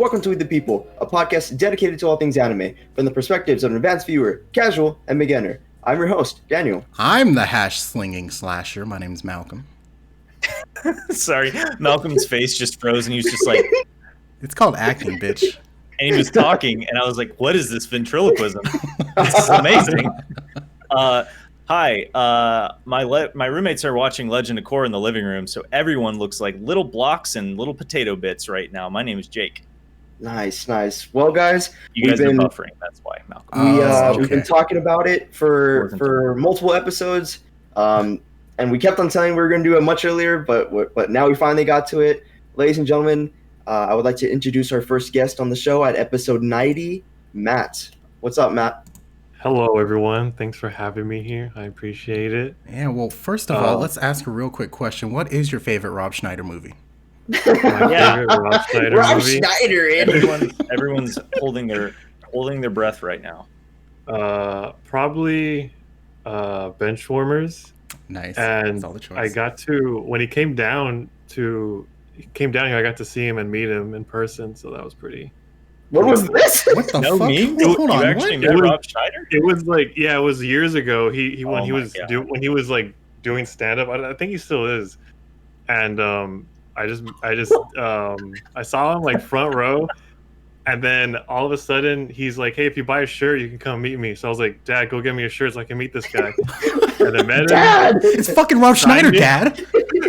Welcome to Weeb the People, a podcast dedicated to all things anime, from the perspectives of an advanced viewer, casual, and beginner. I'm your host, Daniel. I'm the hash-slinging slasher. My name's Malcolm. Sorry, Malcolm's face just froze, and he was just like... It's called acting, bitch. And he was talking, and I was like, what is this ventriloquism? This is amazing. Hi, my roommates are watching Legend of Korra in the living room, so everyone looks like little blocks and little potato bits right now. My name is Jake. Nice. Well, guys, you guys are buffering. That's why, Malcolm. We've been talking about it for multiple episodes, and we kept on telling we were going to do it much earlier, but now we finally got to it. Ladies and gentlemen, I would like to introduce our first guest on the show at episode 90, Matt. What's up, Matt? Hello, everyone. Thanks for having me here. I appreciate it. Yeah, well, first of all, let's ask a real quick question. What is your favorite Rob Schneider movie? My favorite Rob Schneider movie? Schneider. Everyone's holding their breath right now. Probably Benchwarmers. Nice. And that's all the choice. I got to, when he came down here, I got to see him and meet him in person, so that was pretty... What was this? What the no fuck? Me? Hold on, you actually what? met Rob Schneider? It was like, yeah, it was years ago. When he was like doing stand up. I think he still is. And I saw him like front row, and then all of a sudden he's like, "Hey, if you buy a shirt, you can come meet me." So I was like, "Dad, go get me a shirt so I can meet this guy." And then met him. Dad, it's fucking Rob Schneider, Dad.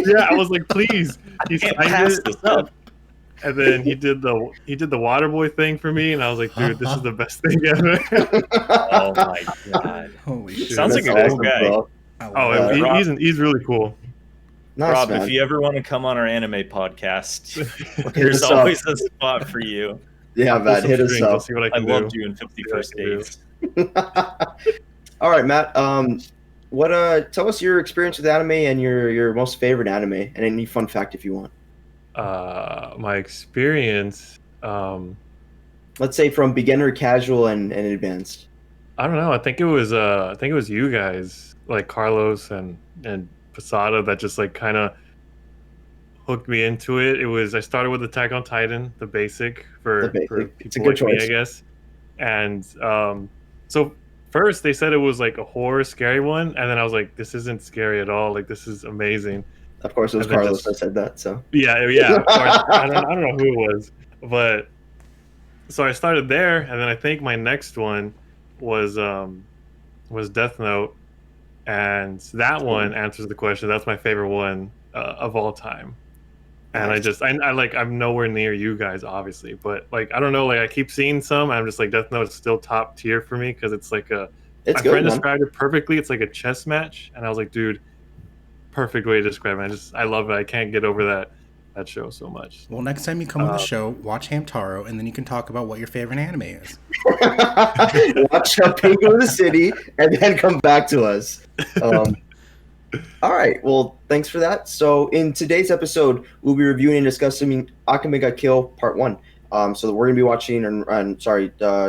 Yeah, I was like, "Please." He can't signed pass it. this up. And then he did the water boy thing for me, and I was like, "Dude, this is the best thing ever." Oh my god! Holy shit! Sounds like a cool guy. He's really cool. Nice, Rob, man. if you ever want to come on our anime podcast, there's always a spot for you. Yeah, man, hit us up. See what I can loved do. you in 50 First Dates. All right, Matt. Tell us your experience with anime and your most favorite anime, and any fun fact if you want. My experience. Let's say from beginner, casual, and advanced. I don't know. I think it was you guys, like Carlos and Posada, that just like kind of hooked me into it. I started with Attack on Titan, the basic for It's a people good like me, choice. I guess. And so first they said it was like a horror, scary one, and then I was like, this isn't scary at all. Like, this is amazing. Of course, it was Carlos that said that. So yeah. I don't know who it was, but so I started there, and then I think my next one was Death Note. And that one answers the question. That's my favorite one of all time. And I'm nowhere near you guys, obviously, but like I don't know, like I keep seeing some. And I'm just like, Death Note is still top tier for me because it's like my friend described it perfectly. It's like a chess match, and I was like, dude, perfect way to describe it. I love it. I can't get over that show so much. Well, next time you come on the show, watch Hamtaro, and then you can talk about what your favorite anime is. Watch Pingu in the City, and then come back to us. All right. Well, thanks for that. So in today's episode, we'll be reviewing and discussing Akame ga Kill Part 1. So we're going to be watching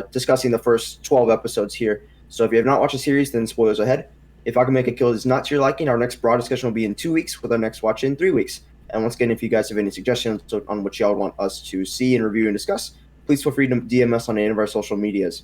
discussing the first 12 episodes here. So if you have not watched the series, then spoilers ahead. If Akame ga Kill is not to your liking, our next broad discussion will be in 2 weeks, with our next watch in 3 weeks. And once again, if you guys have any suggestions on what y'all want us to see and review and discuss, please feel free to DM us on any of our social medias.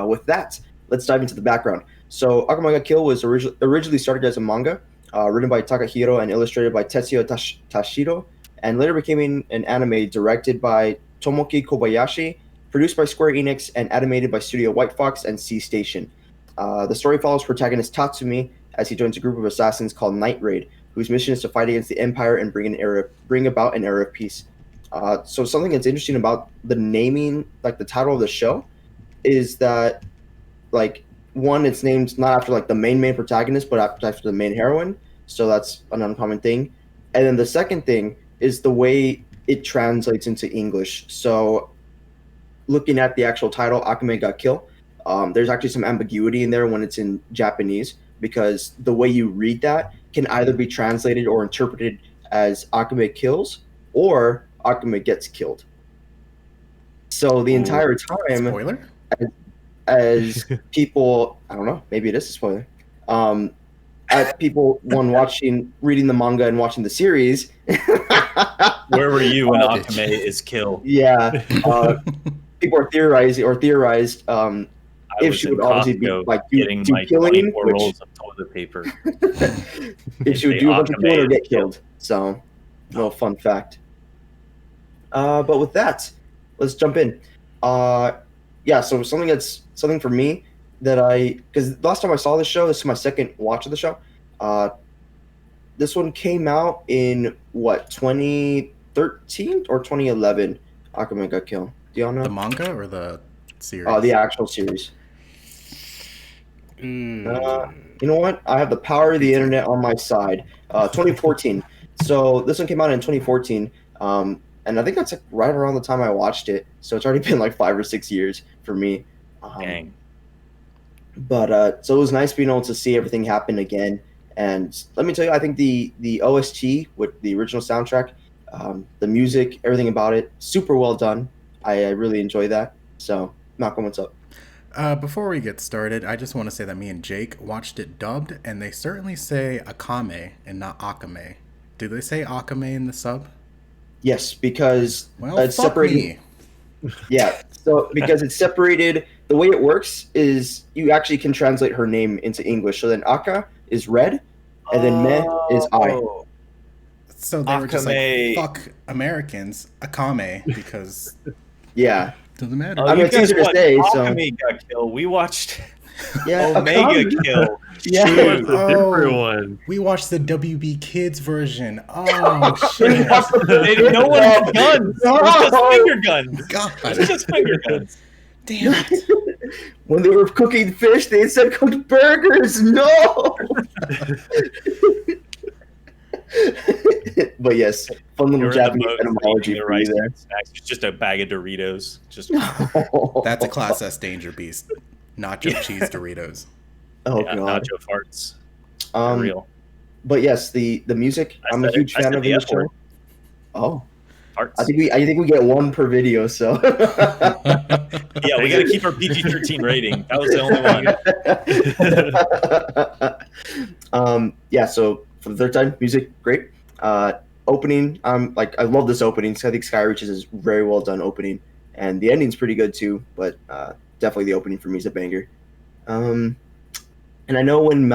With that, let's dive into the background. So Akame ga Kill was originally started as a manga, written by Takahiro and illustrated by Tetsuya Tashiro, and later became an anime directed by Tomoki Kobayashi, produced by Square Enix, and animated by Studio White Fox and C Station. The story follows protagonist Tatsumi as he joins a group of assassins called Night Raid, whose mission is to fight against the Empire and bring about an era of peace. So something that's interesting about the naming, like the title of the show, is that, like, one, it's named not after like the main protagonist, but after the main heroine. So that's an uncommon thing. And then the second thing is the way it translates into English. So looking at the actual title, Akame ga Kill, there's actually some ambiguity in there when it's in Japanese, because the way you read that can either be translated or interpreted as Akame kills or Akame gets killed. So the entire time, spoiler? as people, I don't know, maybe it is a spoiler. at people reading the manga and watching the series. Where were you when Akame is killed? Yeah, people are theorized if she would obviously be like getting do my killing, 24 rolls of toilet paper. if she would do a bunch of killing or get killed. So, no fun fact. But with that, let's jump in. Yeah, so something for me that because last time I saw this show, this is my second watch of the show. This one came out in what, 2013 or 2011? Akame got killed. Do y'all know The manga or the series? the actual series. You know what? I have the power of the internet on my side. 2014. So this one came out in 2014. And I think that's like right around the time I watched it. So it's already been like 5 or 6 years for me. Dang. But so it was nice being able to see everything happen again. And let me tell you, I think the OST with the original soundtrack, the music, everything about it, super well done. I really enjoy that. So, Malcolm, what's up? Before we get started, I just want to say that me and Jake watched it dubbed, and they certainly say Akame and not Akame. Do they say Akame in the sub? Yes, because it's fuck separated. Me. Yeah, so because it's separated, the way it works is you actually can translate her name into English. So then Aka is red, and then Me is I. So they were just like, fuck Americans, Akame, because yeah, doesn't matter. I mean, it's easier to say. Akame got killed. We watched Omega kill. Yeah, It's a different one. We watched the WB Kids version. Oh shit! No one had guns. It was just finger guns. God. It was just finger guns. Damn it! When they were cooking fish, they said cooked burgers. No. But yes, fun little Japanese etymology for you there. Snacks. It's just a bag of Doritos. Just That's a Class S Danger Beast. Nacho cheese Doritos. Oh god, nacho farts. Real. But yes, the music. I'm a huge fan of the show. Oh, farts. I think we get one per video. So yeah, we got to keep our PG-13 rating. That was the only one. Yeah. So for the third time, music great. Opening. I love this opening. So I think Sky Reaches is very well done opening, and the ending's pretty good too. But definitely the opening for me is a banger. And I know when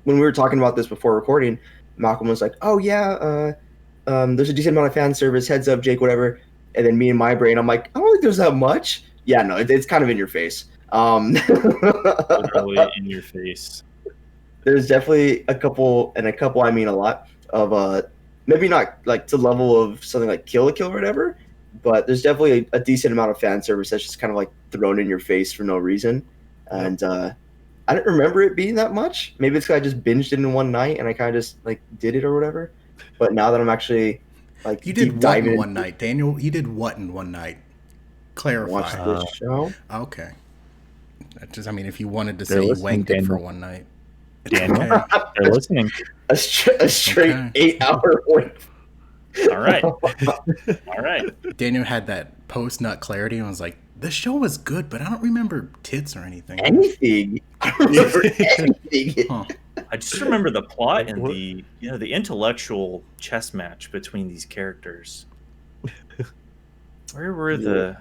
we were talking about this before recording, Malcolm was like, "Oh yeah, there's a decent amount of fan service. Heads up, Jake, whatever." And then me in my brain, I'm like, "I don't think there's that much." Yeah, no, it's kind of in your face. Literally in your face. There's definitely a couple, I mean a lot of maybe not like to the level of something like Kill la Kill or whatever, but there's definitely a decent amount of fan service that's just kind of like thrown in your face for no reason, and I didn't remember it being that much. Maybe it's because I just binged it in one night and I kind of just like did it or whatever. But now that I'm actually like you did what in one night, Daniel? You did what in one night? Clarify. Watch this show. Okay. I mean, if you wanted to say you wanked it for one night, Daniel, they're listening. A straight 8-hour wank. All right. All right. Daniel had that post-nut clarity and was like, "This show was good, but I don't remember tits or anything." Anything? I don't remember anything. Huh. I just remember the plot and the intellectual chess match between these characters. Where were the?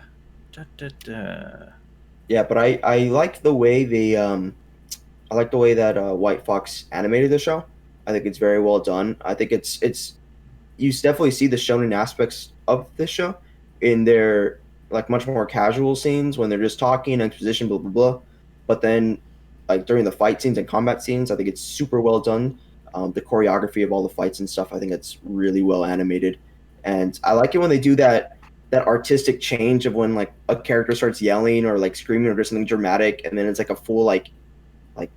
Yeah, but I like the way that White Fox animated the show. I think it's very well done. I think it's you definitely see the shonen aspects of this show in their like much more casual scenes when they're just talking, exposition, blah blah blah. But then like during the fight scenes and combat scenes, I think it's super well done. The choreography of all the fights and stuff, I think it's really well animated. And I like it when they do that artistic change of when like a character starts yelling or like screaming or does something dramatic, and then it's like a full like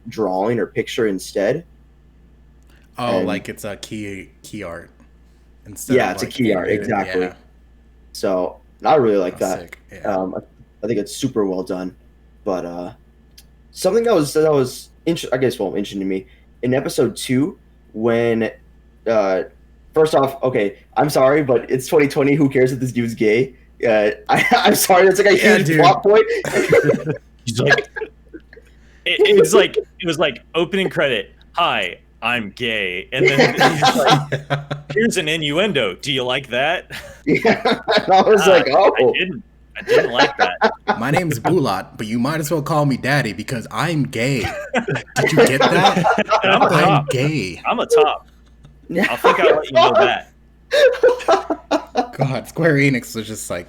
drawing or picture instead. Oh, and, like it's a key art. Yeah, it's like a key art, exactly. Yeah. So I really like that. Yeah. I think it's super well done. But something that was interesting to me in episode 2 when first off, okay, I'm sorry, but it's 2020. Who cares if this dude's gay? I'm sorry, that's like a huge plot point. He's like, it was like opening credit. Hi, I'm gay. And then he's like, here's an innuendo. Do you like that? Yeah, and I was like, oh. I didn't like that. My name's Bulat, but you might as well call me daddy because I'm gay. Did you get that? And I'm a I'm top. gay. I'm a top. I think I'll let you know that. God, Square Enix was just like,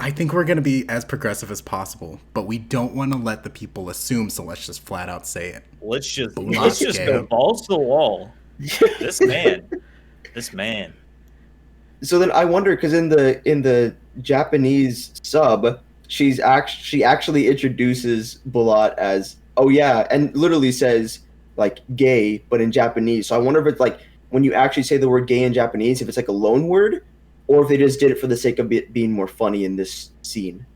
I think we're going to be as progressive as possible, but we don't want to let the people assume, so let's just flat out say it. Let's just gay. go balls to the wall. This man. So then I wonder, because in the Japanese sub, she actually introduces Bulat as, oh yeah, and literally says like gay, but in Japanese. So I wonder if it's like when you actually say the word gay in Japanese, if it's like a loan word, or if they just did it for the sake of it being more funny in this scene.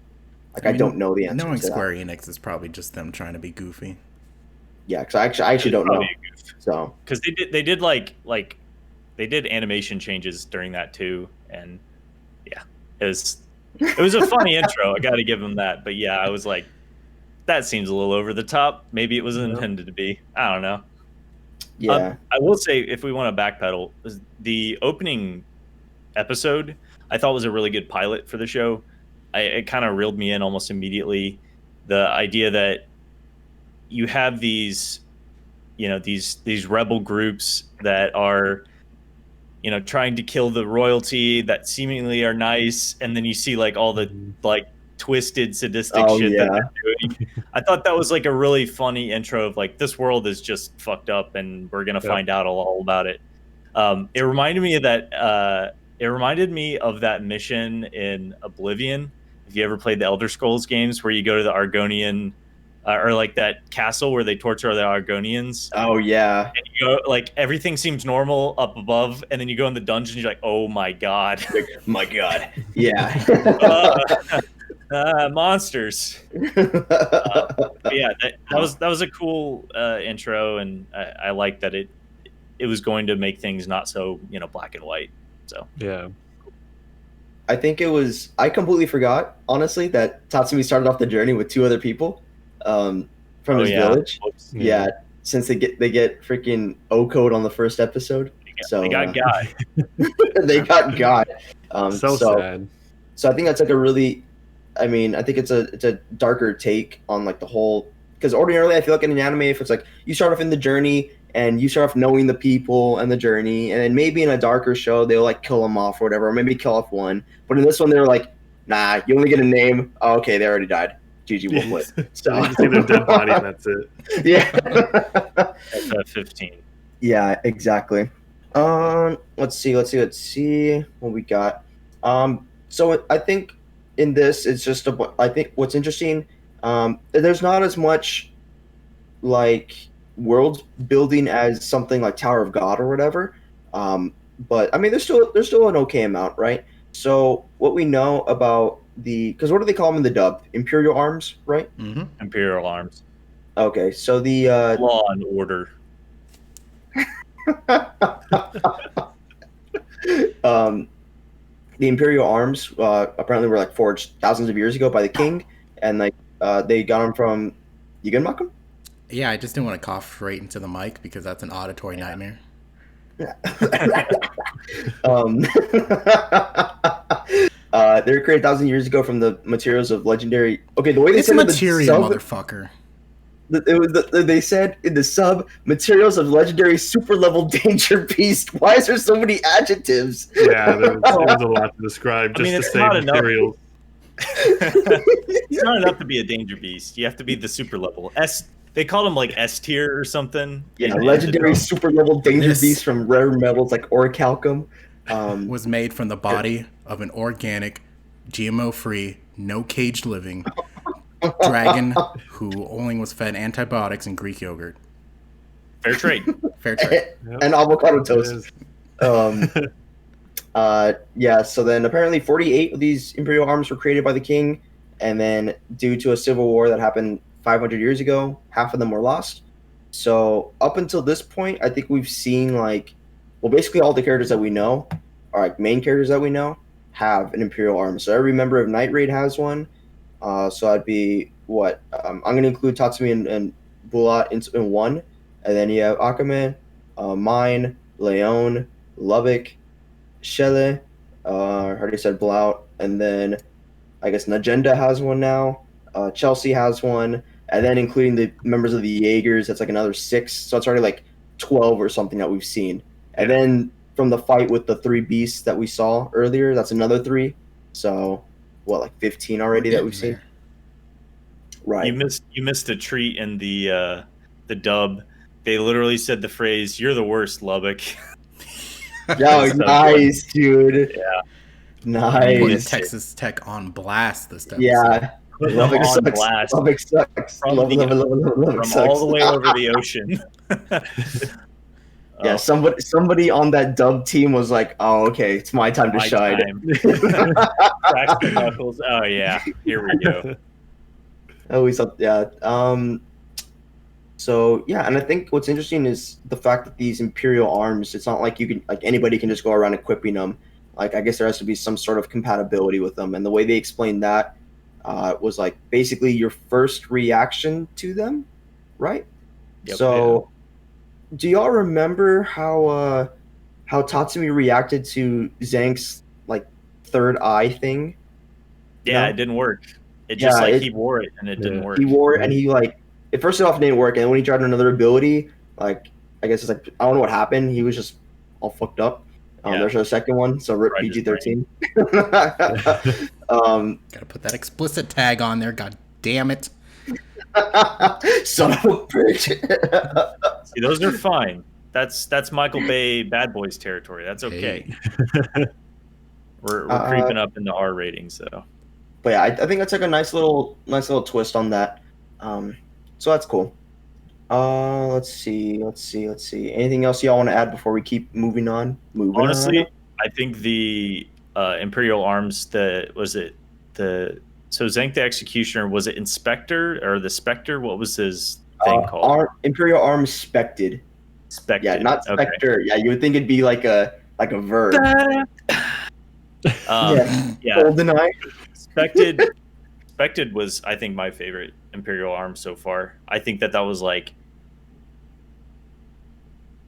Like I don't know the answer. Knowing to that. Square Enix is probably just them trying to be goofy. Yeah, because I actually don't know. So because they did animation changes during that too, and yeah, it was a funny intro. I got to give them that. But yeah, I was like, that seems a little over the top. Maybe it was intended to be. I don't know. Yeah, I will say, if we want to backpedal, the opening episode I thought was a really good pilot for the show. It kind of reeled me in almost immediately. The idea that you have these rebel groups that are, trying to kill the royalty that seemingly are nice, and then you see like all the like twisted sadistic shit that they're doing. I thought that was like a really funny intro of like, this world is just fucked up and we're gonna find out all about it. It reminded me of that. It reminded me of that mission in Oblivion. If you ever played the Elder Scrolls games, where you go to the Argonian, or like that castle where they torture the Argonians. Oh yeah. And you go, like, everything seems normal up above, and then you go in the dungeon, you're like, oh my god, my god, yeah. Monsters. Yeah, that was a cool intro, and I like that it was going to make things not so black and white. So yeah, I think I completely forgot, honestly, that Tatsumi started off the journey with two other people from his village. Oops. Yeah, since they get freaking O code on the first episode. They got Guy. They got Guy. So sad. So I think that's like a really, I think it's a darker take on like the whole, because ordinarily I feel like in an anime, if it's like you start off in the journey and you start off knowing the people and the journey, and then maybe in a darker show they'll like kill them off or whatever, or maybe kill off one. But in this one they're like, nah, you only get a name. Oh, okay, they already died. GG, we'll quit. So you see their dead body and that's it. Yeah. That's 15. Yeah, exactly. Let's see what we got. So I think in this it's just I think what's interesting, there's not as much like world building as something like Tower of God or whatever. But there's still an okay amount, right? So what we know about because what do they call them in the dub? Imperial arms, right? Mm-hmm. Imperial arms. Okay, so the Law and order. The Imperial arms apparently were like forged thousands of years ago by the king, and like they got them from Yugenmakum. Yeah, I just didn't want to cough right into the mic because that's an auditory nightmare. They were created 1,000 years ago from the materials of legendary. Okay, the way they It's said material, in the motherfucker. they said in the sub, materials of legendary super level danger beast. Why is there so many adjectives? Yeah, there was a lot to describe just to say materials. It's not enough to be a danger beast. You have to be the super level. They called him like S tier or something. Yeah, legendary super level danger beast from rare metals like orichalcum. Was made from the body of an organic, GMO-free, no caged living dragon who only was fed antibiotics and Greek yogurt. Fair trade. Fair trade. And avocado toast. Yeah, so then apparently 48 of these Imperial arms were created by the king, and then due to a civil war that happened 500 years ago, half of them were lost. So up until this point, I think we've seen basically all the characters that we know, or like main characters that we know, have an Imperial arm. So every member of Night Raid has one. So I'd be I'm going to include Tatsumi and Bulat in one, and then you have Akame, Mine, Leon, Lubbock, Shelle, I already said Blout, and then I guess Najenda has one now. Chelsea has one, and then including the members of the Jaegers, that's like another 6. So it's already like 12 or something that we've seen. And then from the fight with the 3 beasts that we saw earlier, that's another 3. So what, like 15 already that we've seen? Right. You missed a treat in the dub. They literally said the phrase, "You're the worst, Lubbock." Oh, nice, dude. Yeah. Nice. Putting Texas Tech on blast this episode. Yeah. Put them Lubbock on sucks. blast Lubbock sucks. from, Lubbock from sucks. all the way over the ocean. Yeah, somebody on that dub team was like, "Oh, okay, it's my time to shine." Crack the knuckles. Oh yeah, here we go. Always up, yeah. So yeah, and I think what's interesting is the fact that these Imperial arms. It's not like you can anybody can just go around equipping them. Like I guess there has to be some sort of compatibility with them, and the way they explained that was like basically your first reaction to them, right? Yep, so. Do y'all remember how Tatsumi reacted to Zhang's like third eye thing? Yeah, No? it didn't work. It just he wore it and it didn't work. He wore it and he it first off didn't work, and when he tried another ability, like I guess it's like I don't know what happened. He was just all fucked up. There's our second one, so rip PG-13. Gotta put that explicit tag on there. God damn it! Son of a bitch. See, those are fine. That's Michael Bay Bad Boys territory. That's okay. Hey. We're creeping up into R ratings, so. But yeah, I think that's like a nice little twist on that. So that's cool. Let's see. Anything else y'all want to add before we keep moving on? Honestly, I think the Imperial Arms. So Zank the Executioner, was it Inspector or the Spectre? What was his thing called? Imperial Arms Spected. Spected. Yeah, not Spectre. Okay. Yeah, you would think it'd be like a verb. GoldenEye. Spected was, I think, my favorite Imperial Arm so far. I think that was like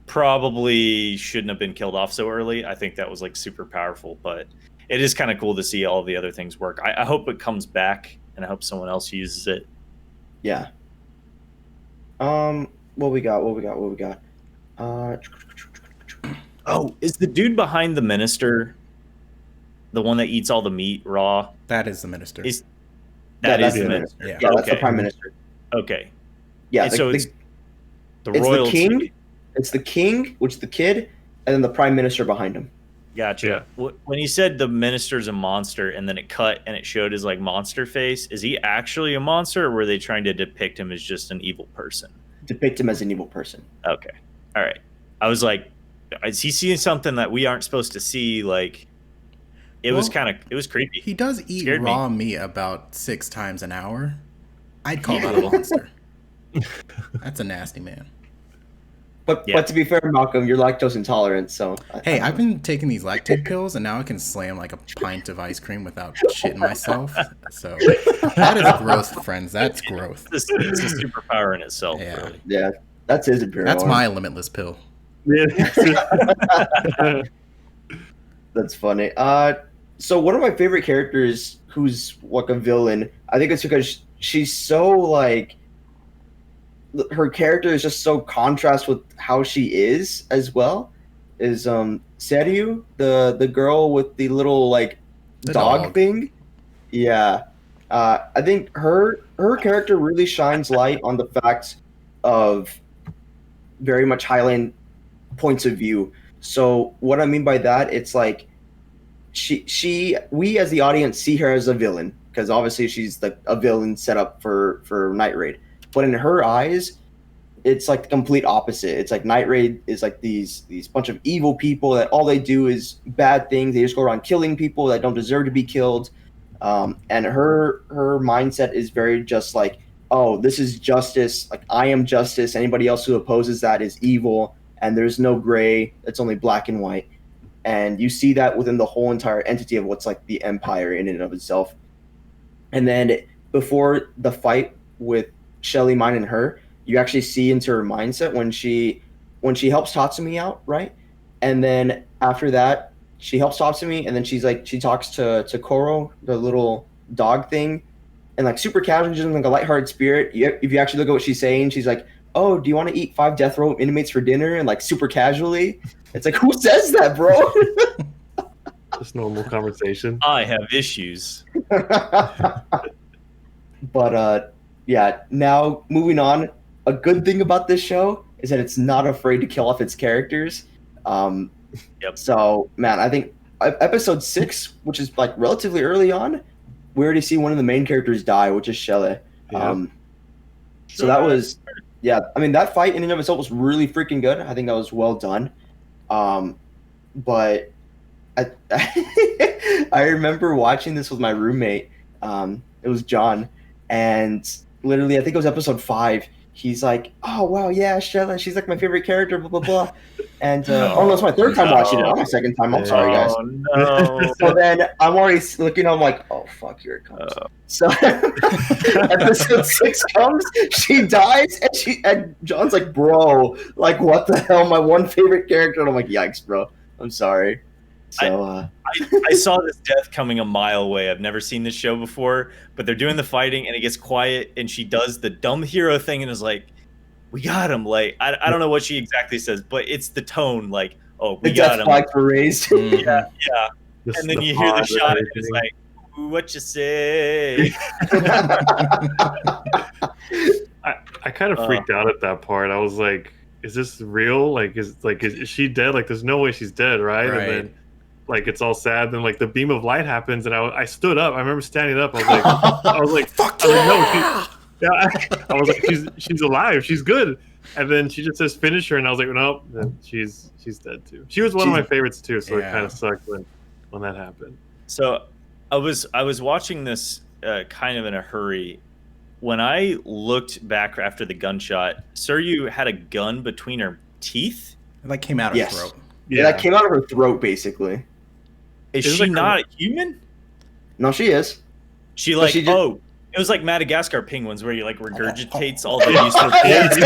probably shouldn't have been killed off so early. I think that was like super powerful, but it is kind of cool to see all the other things work. I hope it comes back, and I hope someone else uses it. Yeah. What we got? Oh, is the dude behind the minister the one that eats all the meat raw? That is the minister. That is the minister. Yeah, that's the prime minister. Okay. Yeah, so it's the royalty. It's the king. It's the king, which is the kid, and then the prime minister behind him. Gotcha. Yeah. When he said the minister's a monster and then it cut and it showed his like monster face, is he actually a monster, or were they trying to depict him as just an evil person? Depict him as an evil person. Okay. All right. I was like, is he seeing something that we aren't supposed to see? Like, it was creepy. He does eat raw meat about 6 times an hour. I'd call that a monster. That's a nasty man. But to be fair, Malcolm, you're lactose intolerant, so... Hey, I've been taking these lactate pills, and now I can slam like a pint of ice cream without shitting myself. So that is growth, friends. That's growth. It's a superpower in itself. Yeah, really. Yeah, that's his imperial. That's my limitless pill. That's funny. So one of my favorite characters, who's like a villain, I think it's because she's so like... her character is just so contrast with how she is as well. Is Seryu, the girl with the little like dog thing? Yeah, I think her character really shines light on the fact of very much Highland points of view. So what I mean by that, it's like we as the audience see her as a villain because obviously she's like a villain set up for Night Raid. But in her eyes, it's like the complete opposite. It's like Night Raid is like these bunch of evil people that all they do is bad things. They just go around killing people that don't deserve to be killed. And her mindset is very just like, oh, this is justice. Like I am justice. Anybody else who opposes that is evil. And there's no gray. It's only black and white. And you see that within the whole entire entity of what's like the Empire in and of itself. And then before the fight with Shelly, Mine, and her, you actually see into her mindset when when she helps Tatsumi out, right? And then after that, she helps Tatsumi, and then she talks to Koro, the little dog thing, and like super casual, just in like a lighthearted spirit. If you actually look at what she's saying, she's like, "Oh, do you want to eat 5 death row inmates for dinner?" And like super casually, it's like, who says that, bro? Just normal conversation. I have issues. But yeah. Now moving on, a good thing about this show is that it's not afraid to kill off its characters. Yep. So man, I think episode 6, which is like relatively early on, we already see one of the main characters die, which is Shelle. Yep. So that was, yeah. I mean, that fight in and of itself was really freaking good. I think that was well done. But I I remember watching this with my roommate. It was John, and literally, I think it was episode 5. He's like, "Oh wow, yeah, Shelle, she's like my favorite character." Blah blah blah. And oh no, it's my third time watching it. Not my second time. I'm sorry, guys. Oh no. So then I'm already looking. I'm like, "Oh fuck, here it comes." So episode 6 comes, she dies, and John's like, "Bro, like what the hell? My one favorite character." And I'm like, "Yikes, bro. I'm sorry." So I saw this death coming a mile away. I've never seen this show before, but they're doing the fighting and it gets quiet and she does the dumb hero thing and is like, "We got him." Like I don't know what she exactly says, but it's the tone like, "Oh, we the got death him." flags were raised. Yeah. And then you hear the shot and it's like, "Ooh, what you say?" I kind of freaked out at that part. I was like, "Is this real? Like, is she dead? Like, there's no way she's dead, right?" And then, like, it's all sad. Then, like, the beam of light happens, and I stood up. I remember standing up. I was like, "Fuck I was yeah!" like, "No, I was like, she's alive. She's good." And then she just says, "Finish her," and I was like, "Nope." Then she's dead too. She was one of my favorites too, so it kind of sucked when that happened. So I was watching this kind of in a hurry. When I looked back after the gunshot, Suryu had a gun between her teeth. It like came out of her throat. Yeah, that came out of her throat, basically. Is she not a human? No, she is. She like it was like Madagascar penguins where you like regurgitates all the useful things.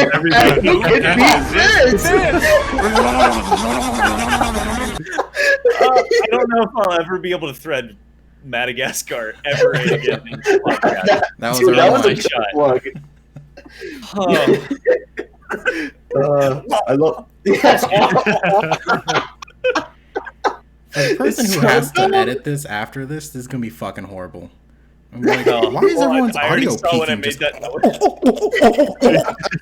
I don't know if I'll ever be able to thread Madagascar ever again. That was a shot. Plug. I love. For the person who has to edit this after this is gonna be fucking horrible. I'm like, why is everyone's audio peaking?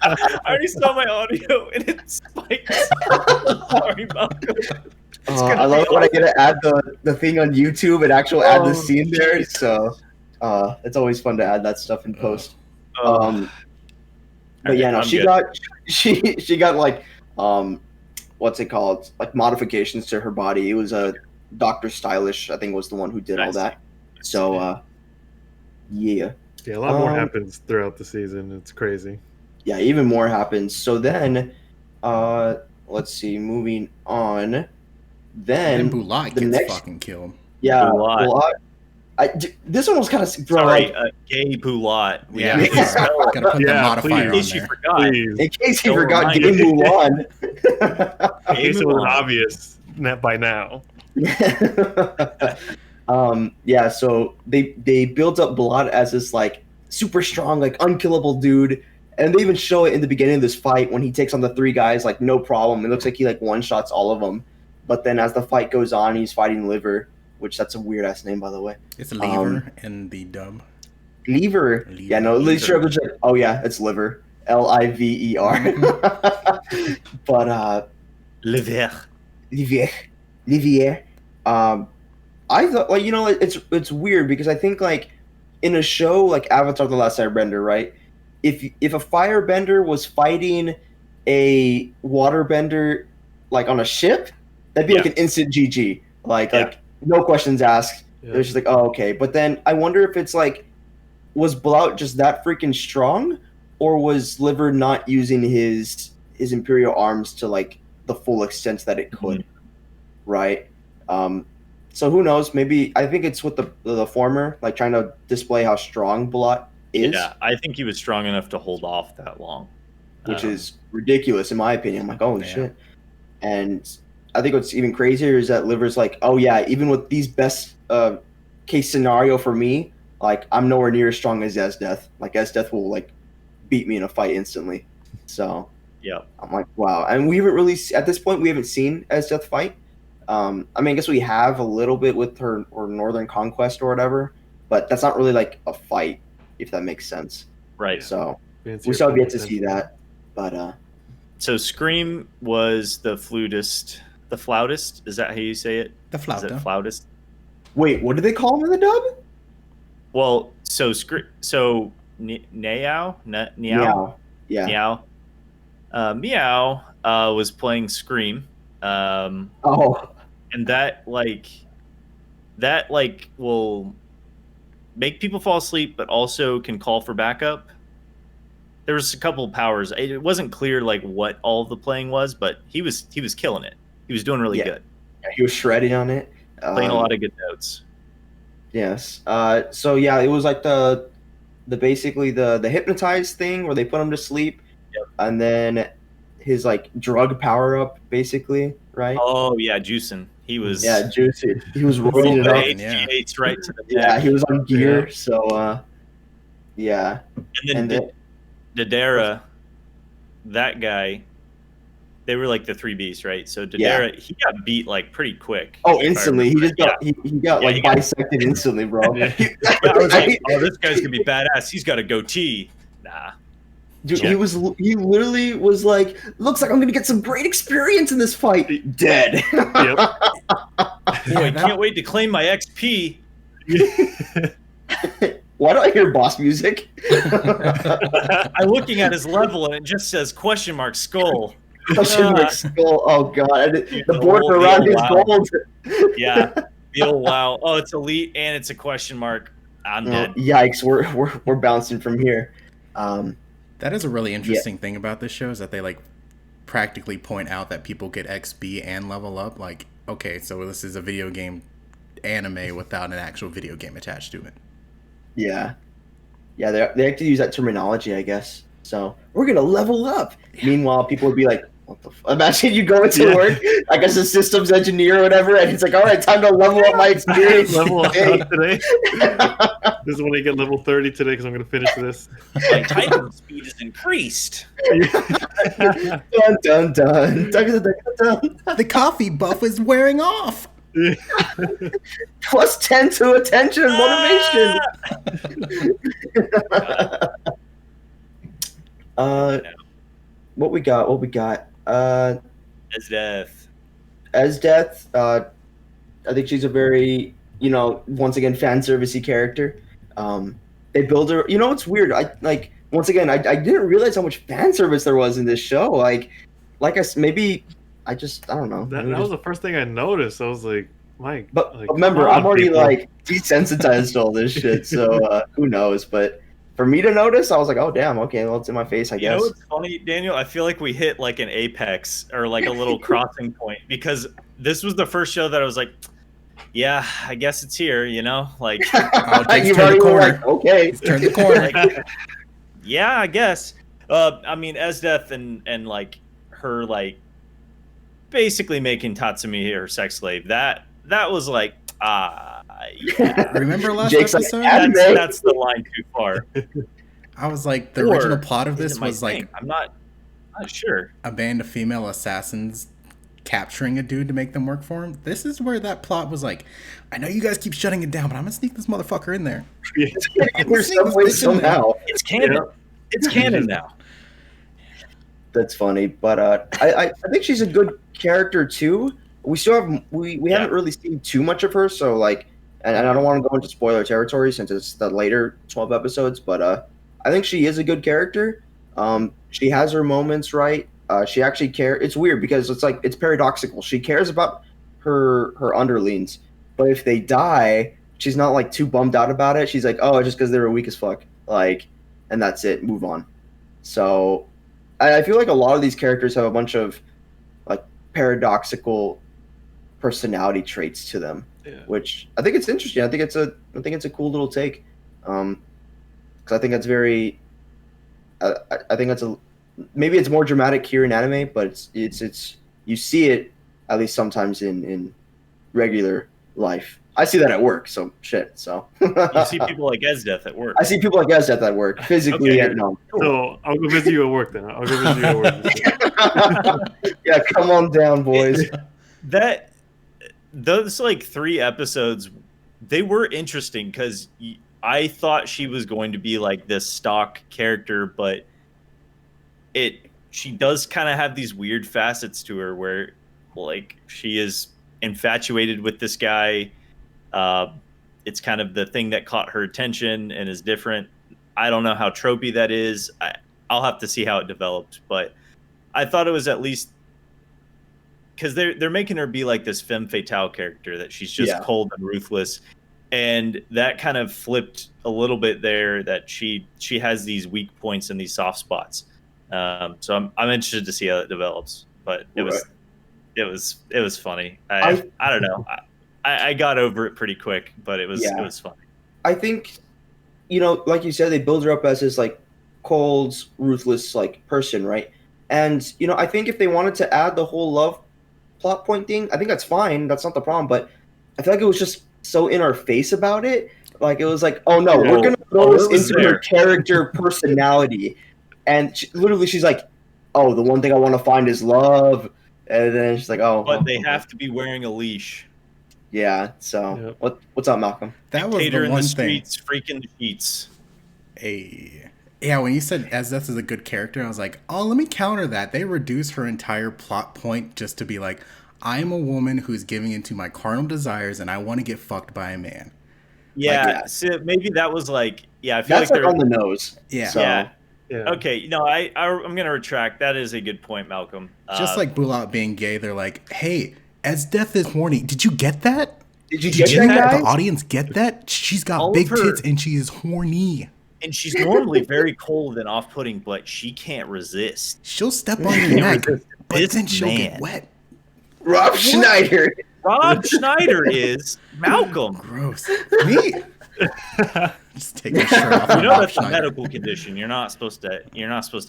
I already saw my audio and it spikes. Sorry about that. I love it when I get to add the thing on YouTube and actually add the scene there. So it's always fun to add that stuff in post. But yeah, no, she got like what's it called? Like modifications to her body. It was a Dr. Stylish, I think, was the one who did all that. So yeah. Yeah, a lot more happens throughout the season. It's crazy. Yeah, even more happens. So then let's see, moving on. Then Bulat gets fucking killed. Yeah, Bulat. This one was kind of sorry, gay Bulat. Yeah, gotta put the modifier on there. In case you forgot, gay Mulan. In case it was obvious by now. Yeah, so they built up Bulat as this like super strong, like unkillable dude, and they even show it in the beginning of this fight when he takes on the 3 guys like no problem. It looks like he like one shots all of them. But then as the fight goes on, he's fighting Liver, which that's a weird ass name, by the way. It's Lever in the dub. Lever. Yeah, no, Liver. Oh yeah, it's Liver. Liver. But Livier. I thought, like, you know, it's weird because I think like in a show like Avatar: The Last Airbender, right? If a firebender was fighting a waterbender like on a ship, that'd be like an instant GG. Like no questions asked. Yeah. It was just like, oh, okay. But then I wonder if it's like, was Blout just that freaking strong, or was Liver not using his Imperial arms to like the full extent that it could, right? So who knows? Maybe I think it's with the former, like trying to display how strong Blout is. Yeah, I think he was strong enough to hold off that long. which is ridiculous in my opinion. I'm like, holy Yeah. shit. And I think what's even crazier is that Liver's like, oh yeah, even with these best case scenario for me, like I'm nowhere near as strong as Death. Like Death will like beat me in a fight instantly. So Yeah. I'm like, wow. And we haven't really at this point we haven't seen Death fight. I mean, I guess we have a little bit with her or Northern Conquest or whatever, but that's not really like a fight, if that makes sense. Right. So Fancy we still have yet to opponent. see that, but So Scream was the flautist. The flautist? Is that how you say it? The Is it flauta. flautist? wait, what do they call him in the dub? Well, so Niao? Meow. Yeah. Meow. Meow was playing Scream. Oh, And that will make people fall asleep, but also can call for backup. There was a couple of powers. It wasn't clear like what all the playing was, but he was killing it. He was doing really good, he was shredding on it. playing a lot of good notes. Yes. So yeah, it was like the basically the hypnotized thing where they put him to sleep, and then his like drug power up basically, right? Oh yeah, juicing. He was juicy. He was rolling it up. HGH right to the neck. Yeah, he was on gear. So yeah. And then Dodera, that guy, they were like the three beasts, right? So Dodera, he got beat like pretty quick. Oh, instantly. He just got he got like bisected instantly, bro. I was like, oh, this guy's gonna be badass. He's got a goatee. Nah. Dude, he literally was like, looks like I'm gonna get some great experience in this fight. Dead. Yep. Boy, can't wait to claim my XP. Why do I hear boss music? I'm looking at his level and it just says question mark skull. Question mark skull. Oh god, the border around his gold. Yeah, the old wow. Oh, it's elite and it's a question mark. I'm dead. Yikes, we're bouncing from here. That is a really interesting thing about this show is that they like practically point out that people get XP and level up. Like, okay, so this is a video game anime without an actual video game attached to it. Yeah, they have to use that terminology, I guess. So we're gonna level up. Yeah. Meanwhile, people would be like, "What the? Imagine you go into work, like as a systems engineer or whatever, and it's like, all right, time to level up my experience. Level up today. This is when I get level 30 today because I'm gonna finish this. My typing speed is increased. Dun dun dun. The coffee buff is wearing off. Plus 10 to attention and motivation. What we got? As Death. I think she's a very, once again, fan servicey character. They build her. You know, it's weird. I didn't realize how much fan service there was in this show. I don't know. That was the first thing I noticed. I was like, Mike. But remember, I'm already desensitized to all this shit. So who knows? But for me to notice, I was like, oh damn, okay, well it's in my face, I guess. You know what's funny, Daniel? I feel like we hit like an apex or like a little crossing point because this was the first show that I was like, yeah, I guess it's here. Like Jake's turned the corner. Like, okay, turn the corner. Yeah, I guess. I mean, as Death and like her like basically making Tatsumi her sex slave. That was like yeah. Remember last Jake's episode? Like, that's the line too far. I was like, the original plot of this was like, I'm not sure. A band of female assassins capturing a dude to make them work for him. This is where that plot was like, I know you guys keep shutting it down, but I'm gonna sneak this motherfucker in there. Somehow. It's canon. Yeah. It's canon now. That's funny, but I think she's a good character too. We still have we haven't really seen too much of her, so like, and I don't want to go into spoiler territory since it's the later 12 episodes, but I think she is a good character. She has her moments, right? She actually cares. It's weird because it's paradoxical. She cares about her underlings, but if they die, she's not like too bummed out about it. She's like, oh, just because they were weak as fuck, like, and that's it. Move on. So I feel like a lot of these characters have a bunch of like paradoxical personality traits to them, which I think it's interesting. I think it's a cool little take, because I think that's very. I think that's maybe it's more dramatic here in anime, but it's you see it at least sometimes in regular life. I see that at work, so shit. So You see people like Esdeath at work. I see people like Esdeath at work physically. Okay. No. So I'll go visit you at work then. I'll go visit you at work. Yeah, come on down, boys. Those like 3 episodes, they were interesting because I thought she was going to be like this stock character, but she does kind of have these weird facets to her where like she is infatuated with this guy. It's kind of the thing that caught her attention and is different. I don't know how tropey that is. I'll have to see how it developed, but I thought it was at least because they're making her be like this femme fatale character that she's just cold and ruthless, and that kind of flipped a little bit there. That she has these weak points and these soft spots. So I'm interested to see how it develops. But it was funny. I don't know. I got over it pretty quick, but it was funny. I think, like you said, they build her up as this like cold, ruthless like person, right? And I think if they wanted to add the whole love plot point thing, I think that's fine. That's not the problem. But I feel like it was just so in our face about it. Like it was like, oh no, we're gonna throw this into her character personality, and she's like, oh, the one thing I want to find is love, and then she's like, oh, but they have to be wearing a leash. Yeah. So what's up, Malcolm? That was Cater the in one the thing. streets, freaking the sheets. Hey. Yeah, when you said Esdeath is a good character, I was like, oh, let me counter that. They reduce her entire plot point just to be like, I'm a woman who's giving into my carnal desires and I want to get fucked by a man. Yeah, so maybe that was like, I feel that's like on the nose. Yeah. So. Yeah. Okay, I'm going to retract. That is a good point, Malcolm. Just like Bulat being gay, they're like, hey, Esdeath is horny. Did you get that? Did you get that, guys? The audience get that? She's got big tits and she is horny. And she's normally very cold and off-putting, but she can't resist. She'll step on your neck, but then she'll get wet. Rob Schneider. Rob Schneider is Malcolm. Gross. Me. Just take your shirt off. That's a medical condition. You're not supposed to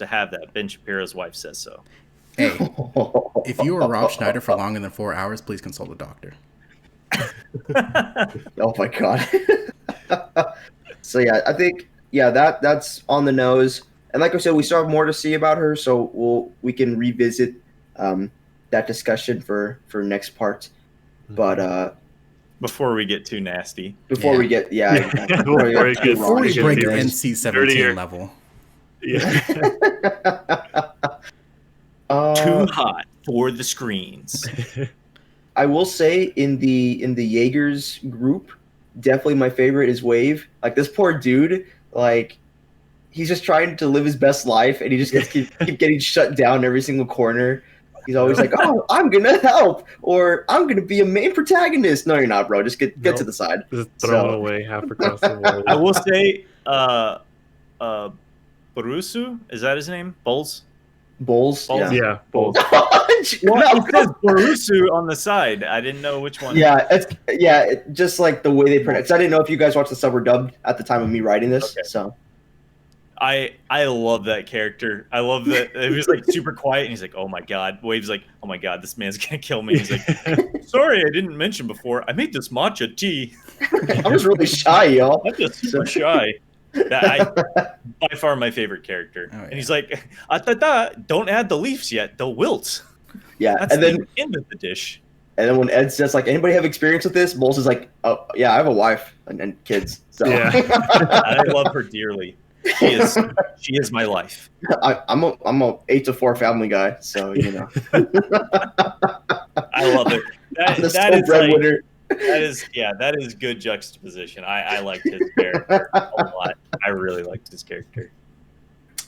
have that. Ben Shapiro's wife says so. Hey, if you are Rob Schneider for longer than 4 hours, please consult a doctor. Oh my god. So I think that's on the nose. And like I said, we still have more to see about her, so we can revisit that discussion for next part. But before we get too nasty. Before we break the NC-17 level. Yeah. Too hot for the screens. I will say in the Jaegers group, definitely my favorite is Wave. Like this poor dude, like he's just trying to live his best life, and he just keep getting shut down in every single corner. He's always like, "Oh, I'm gonna help," or "I'm gonna be a main protagonist." No, you're not, bro. Just get to the side. Just throw it away half across the world. I will say, Barusu, is that his name? Bowles. Yeah, Bowles. Well, it says Barusu on the side. I didn't know which one. It's just like the way they pronounce. I didn't know if you guys watched the sub or dubbed at the time of me writing this. Okay. So I love that character. I love that it was like super quiet, and he's like, "Oh my god." Wave's like, "Oh my god, this man's gonna kill me." He's like, "Sorry, I didn't mention before. I made this matcha tea." I was really shy, y'all. I'm just super shy. By far my favorite character. Oh, yeah. And he's like, don't add the leaves yet. They'll wilt. Yeah, that's and then the end of the dish. And then when Ed says, like, anybody have experience with this? Bowles is like, oh, yeah, I have a wife and kids. So. Yeah. I love her dearly. She is my life. I'm a 8 to 4 family guy, so I love it. That is good juxtaposition. I liked his character a lot. I really liked his character.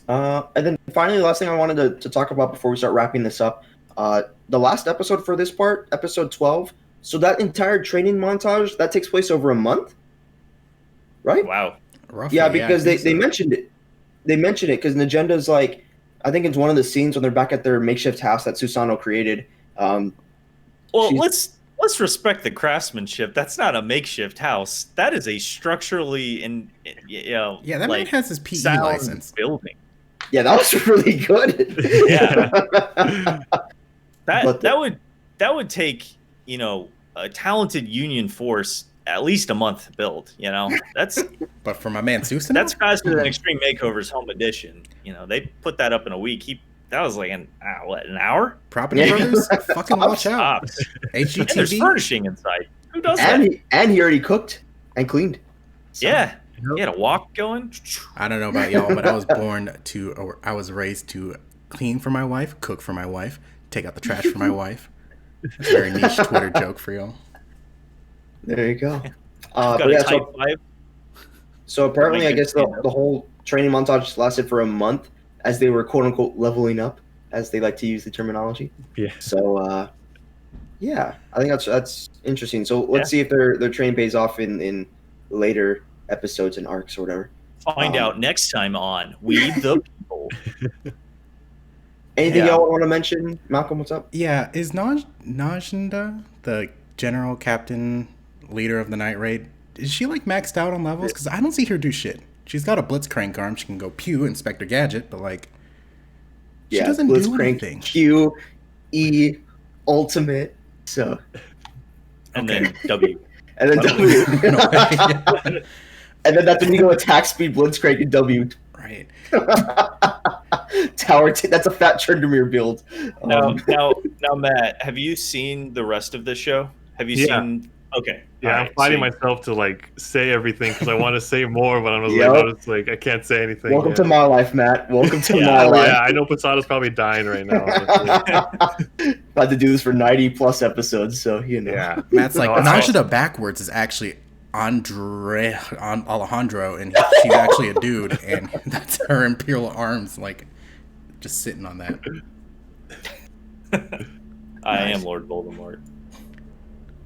And then finally, the last thing I wanted to talk about before we start wrapping this up, the last episode for this part, episode 12. So that entire training montage, that takes place over a month, right? Wow. Roughly, yeah, because they mentioned it. They mentioned it because Nagenda's like, I think it's one of the scenes when they're back at their makeshift house that Susano created. Let's respect the craftsmanship. That's not a makeshift house. That is a structurally that man has his PE license building. Yeah, that was really good. Yeah. But that would take, you know, a talented Union force at least a month to build. You know, that's But for my man Susan, that's faster than Extreme Makeover's Home Edition. You know, they put that up in a week. That was like an hour? Property Brothers, fucking watch out. Tops. And there's HGTV. furnishing inside. Who does that? And he already cooked and cleaned. So, Yeah. You had a walk going. I don't know about y'all, but I was raised to clean for my wife, cook for my wife, take out the trash for my wife. It's a very niche Twitter joke for y'all. There you go. Got But a yeah, type 5. so apparently, I guess the Stand-up. whole training montage lasted for a month as they were quote unquote leveling up, as they like to use the terminology. Yeah. So yeah, I think that's interesting. So let's see if their training pays off in later episodes and arcs or whatever. Find out next time on Weeb the People. Anything Yeah. y'all want to mention? Malcolm, what's up? Yeah, is Najnda the general captain leader of the night raid? Is she like maxed out on levels? Because I don't see her do shit. She's got a blitzcrank arm. She can go pew Inspector Gadget, but like she doesn't do anything. Q, E, ultimate. So And then W. and then W. Yeah. And then that's when you go attack speed, blitzcrank, and W. Right. Tower. That's a fat Tryndamere build. Now, Matt, have you seen the rest of the show? Have you seen? Okay. Yeah, All I'm right, fighting so- myself to like say everything because I want to say more, but I'm just Yep. like, I can't say anything. Welcome yet. to my life, Matt. Welcome to Yeah, my life. Yeah, I know Posada's probably dying right now. honestly. About to do this for 90 plus episodes, so you know. Yeah. Matt's like, No, I- Najnda backwards is actually Alejandro, and she's actually a dude, and that's her Imperial arms, like, just sitting on that. I am Lord Voldemort.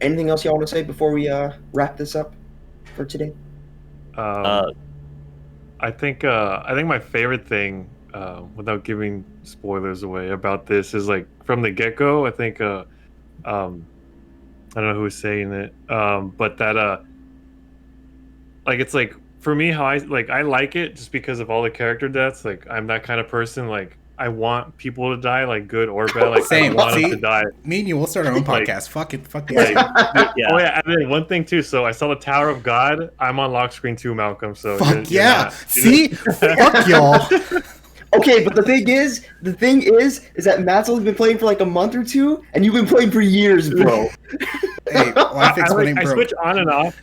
Anything else y'all want to say before we wrap this up for today? Uh, I think my favorite thing, without giving spoilers away about this, is like from the get go. I think I don't know who was saying it, but that like it's like for me how I like it just because of all the character deaths. Like I'm that kind of person. Like I want people to die, like good or bad. Like Same. I want them See? to die. Me and you, we'll start our own Like- podcast. Fuck it. Fuck the Like, yeah. Oh yeah, and then one thing too. So I saw the Tower of God. I'm on lock screen too, Malcolm. So Fuck you're yeah. not- See? Fuck y'all. Okay, but the thing is that Matt's only been playing for like a month or two, and you've been playing for years, bro. Hey, life I explaining, bro. switch on and off.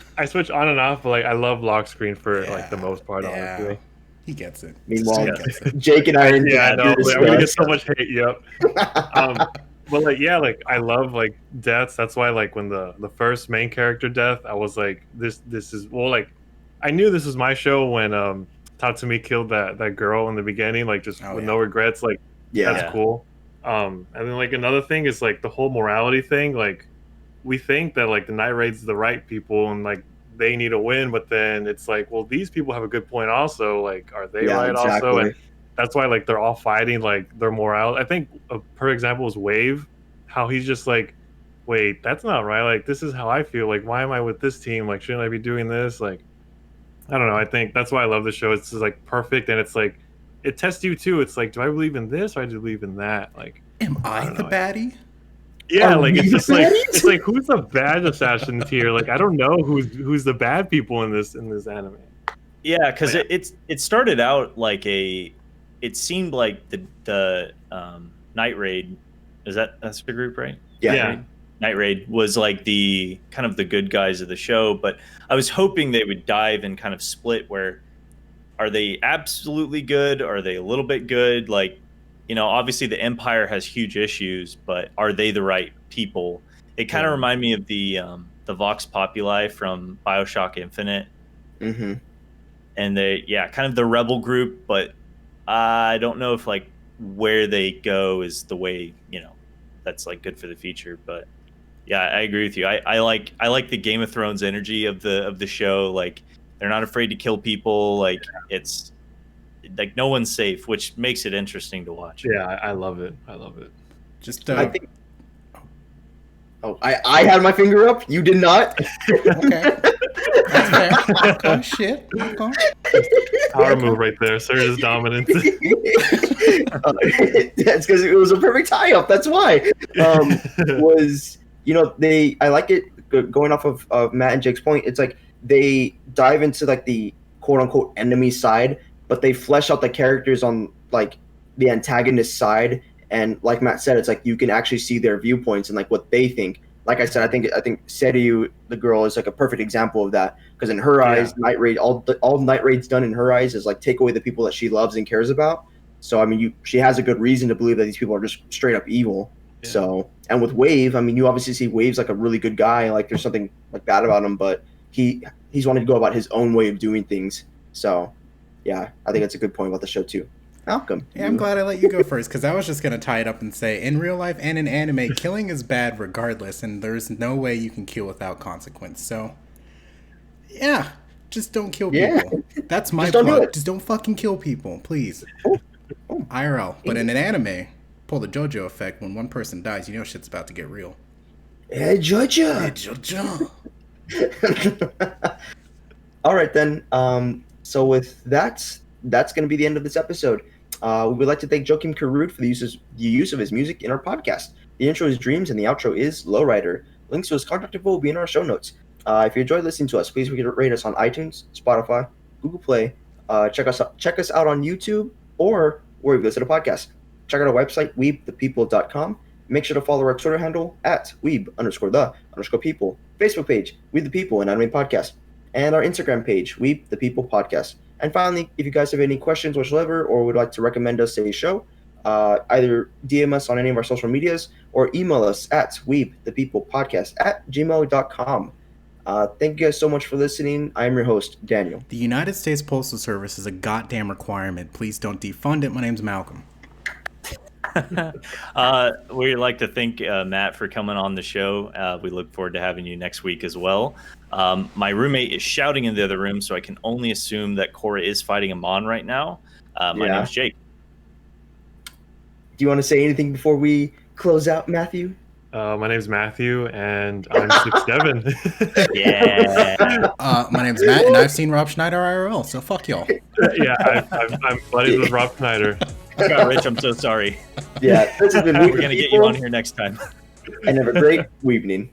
But like I love lock screen for like the most part. Yeah. Honestly. He gets it. Meanwhile, He gets it. Jake and I are in Yeah, I know. this Like, I'm gonna get stuff. so much hate. Yep. But like, yeah, like I love like deaths. That's why like when the first main character death, I was like, this is like, I knew this was my show when Tatsumi killed that girl in the beginning, like just with no regrets. Like Yeah. that's cool. And then like another thing is like the whole morality thing. Like we think that like the night raid's the right people and like they need a win, but then it's like, well, these people have a good point also. Like, are they Yeah, right also? exactly. And that's why like they're all fighting like their morale. I think per example is Wave, how he's just like, wait, that's not right. Like this is how I feel. Like why am I with this team? Like shouldn't I be doing this? Like I don't know. I think that's why I love the show. It's just like perfect and it's like it tests you too. It's like, do I believe in this or do I believe in that? Like Am I the baddie? yeah, Are like we it's the just like baddies? it's like who's the bad assassins here? Like I don't know who's the bad people in this anime. Yeah, because Oh, it started out like it seemed like the Night Raid, that's the group, right? Yeah. Night Raid was like the kind of the good guys of the show, but I was hoping they would dive and kind of split where are they absolutely good? Are they a little bit good? Like, you know, obviously the Empire has huge issues, but are they the right people? It kind of reminded me of the Vox Populi from BioShock Infinite. Mm-hmm. And they kind of the rebel group, but I don't know if like where they go is the way, you know, that's like good for the future. But yeah, I agree with you. I like the Game of Thrones energy of the show. Like they're not afraid to kill people. Like it's like no one's safe, which makes it interesting to watch. Yeah, I love it. Just I think. Oh, I had my finger up. You did not. okay. That's fair. Okay, shit. Okay. Power move right there. Surge's dominance. That's because it was a perfect tie-up. That's why. Was I like it going off of Matt and Jake's point. It's like they dive into like the quote-unquote enemy side, but they flesh out the characters on like the antagonist side. And like Matt said, it's like you can actually see their viewpoints and like what they think. Like I said, I think Seiryu, the girl, is like a perfect example of that. Because in her eyes, Night Raid, all Night Raid's done in her eyes is like take away the people that she loves and cares about. So I mean, she has a good reason to believe that these people are just straight up evil. Yeah. So, and with Wave, I mean, you obviously see Wave's like a really good guy. Like there's something like bad about him, but he's wanted to go about his own way of doing things. So, yeah, I think that's a good point about the show too. Malcolm. Yeah, I'm glad I let you go first because I was just going to tie it up and say, in real life and in anime, killing is bad regardless, and there's no way you can kill without consequence. So, yeah, just don't kill people. That's my plug. Just don't fucking kill people, please. IRL. But in an anime, pull the JoJo effect. When one person dies, you know shit's about to get real. Hey, JoJo. Hey, JoJo. All right, then. So with that's going to be the end of this episode. We would like to thank Joachim Karud for the use of his music in our podcast. The intro is Dreams and the outro is Lowrider. Links to his contact info will be in our show notes. If you enjoyed listening to us, please rate us on iTunes, Spotify, Google Play. Check us out on YouTube or wherever you listen to podcasts. Check out our website, weebthepeople.com. Make sure to follow our Twitter handle at weeb_the_people, Facebook page, Weeb the People, an anime podcast, and our Instagram page, Weeb the People Podcast. And finally, if you guys have any questions whatsoever or would like to recommend us a show, either DM us on any of our social medias or email us at weebthepeoplepodcast@gmail.com. Thank you guys so much for listening. I am your host, Daniel. The United States Postal Service is a goddamn requirement. Please don't defund it. My name's Malcolm. We'd like to thank Matt for coming on the show. We look forward to having you next week as well. My roommate is shouting in the other room, so I can only assume that Cora is fighting Amon right now. My name's Jake. Do you want to say anything before we close out, Matthew? My name's Matthew, and I'm 6'7". Yeah. My name's Matt, and I've seen Rob Schneider IRL, so fuck y'all. Yeah, I'm buddies with Rob Schneider. I got Rich, I'm so sorry. Yeah, this has been We're going to get you on here next time. And have a great evening.